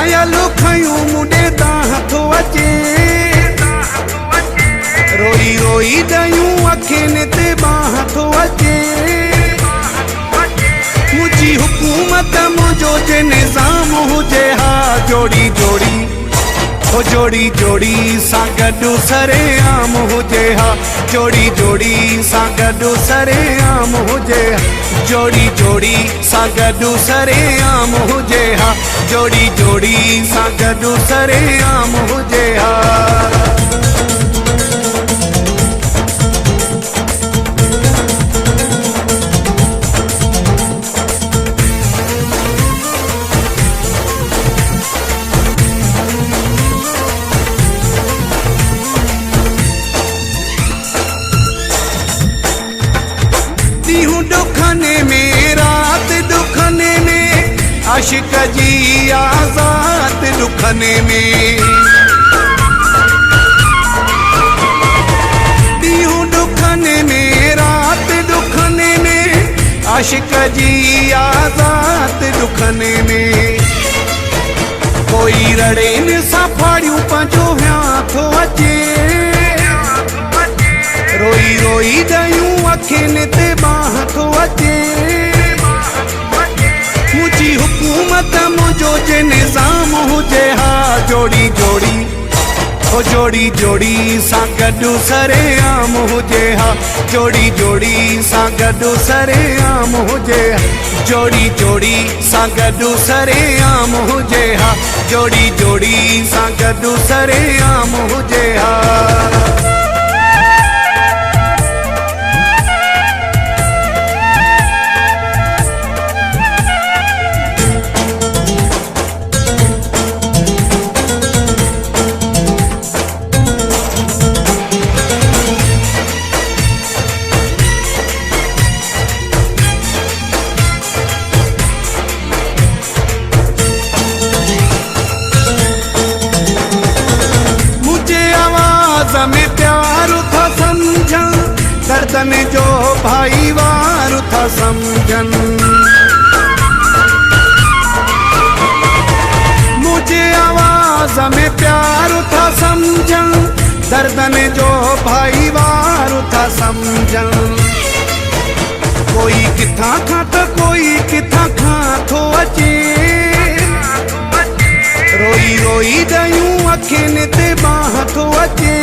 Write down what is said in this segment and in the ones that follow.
आयालो खयूं मुडे तां थो अचे रोई रोई दयूं अखियुनि ते बाह थो अचे मुझी हुकूमत मुझो जे निज़ाम हुजे हा जोड़ी जोड़ी ओ जोड़ी जोड़ी सां गॾु सरेआम हुजे हा जोड़ी जोड़ी सां गॾु सरेआम हुजे हा जोड़ी जोड़ी सां गॾु सरेआम हुजे हा जोड़ी जोड़ी सां गॾु सरेआम हुजे हा दुखने में रात दुखने में आशिक जी आजाद दुखने में दीहूं दुखने में रात दुखने में आशिक जी आजाद दुखने में कोई रड़े न साफाड़ियूं पंहिंजो वियां थो अचे रोई रोई दयूं अखियुनि ते बाह थो अचे मुझी हुकूमत मुझो जे निज़ाम हुजे हा जोड़ी जोड़ी ओ जोड़ी जोड़ी सां गॾु सरेआम हुजे हा जोड़ी जोड़ी सां गॾु सरेआम हुजे हा जोड़ी जोड़ी सां गॾु सरेआम हुजे हा जोड़ी जोड़ी सां गॾु सरेआम हुजे हा में प्यार था समझन दर्दन जो भाई वार था समझन मुझे आवाज में प्यार था समझन दर्दन जो भाई वार था समझन कोई किथा खां तो कोई किथा खां थो अचे रोई रोई दयूं अखियुनि ते बाह थो अचे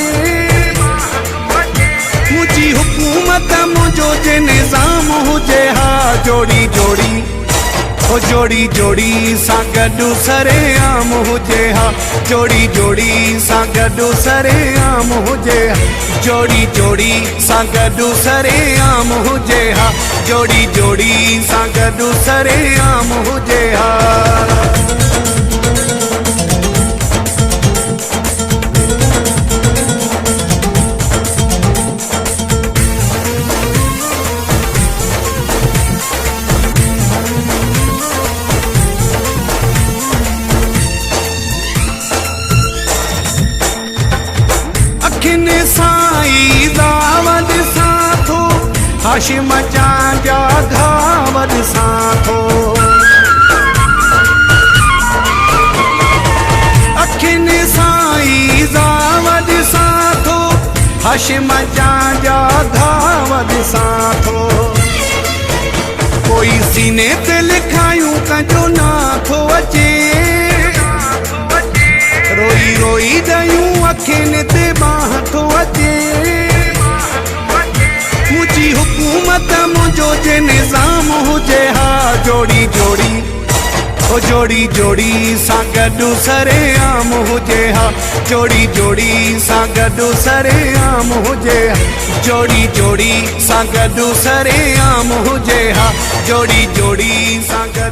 मुझी हुकूमत मुझो जे निज़ाम हुजे हा जोड़ी जोड़ी ओ जोड़ी जोड़ी सां गॾु सरेआम हुजे हा जोड़ी जोड़ी सां गॾु सरेआम हुजे हा जोड़ी जोड़ी सां गॾु सरेआम हुजे हा जोड़ी जोड़ी सां गॾु सरेआम हुजे हा साईं दावद सां थो हाशिम जा घावद सां थो अखियुनि साईं दावद सां थो हाशिम जा घावद सां थो कोई सीने ते लिखायूं कंहिंजो ना थो अचे रोई रोई दयूं अखियुनि ते बाह थो अचे मुझी हुकूमत मुझो जे निज़ाम हुजे हा जोड़ी जोड़ी ओ जोड़ी जोड़ी सां गॾु सरेआम हुजे हा जोड़ी जोड़ी सां गॾु सरेआम हुजे हा जोड़ी जोड़ी सां गॾु सरेआम हुजे हा जोड़ी जोड़ी सां गॾु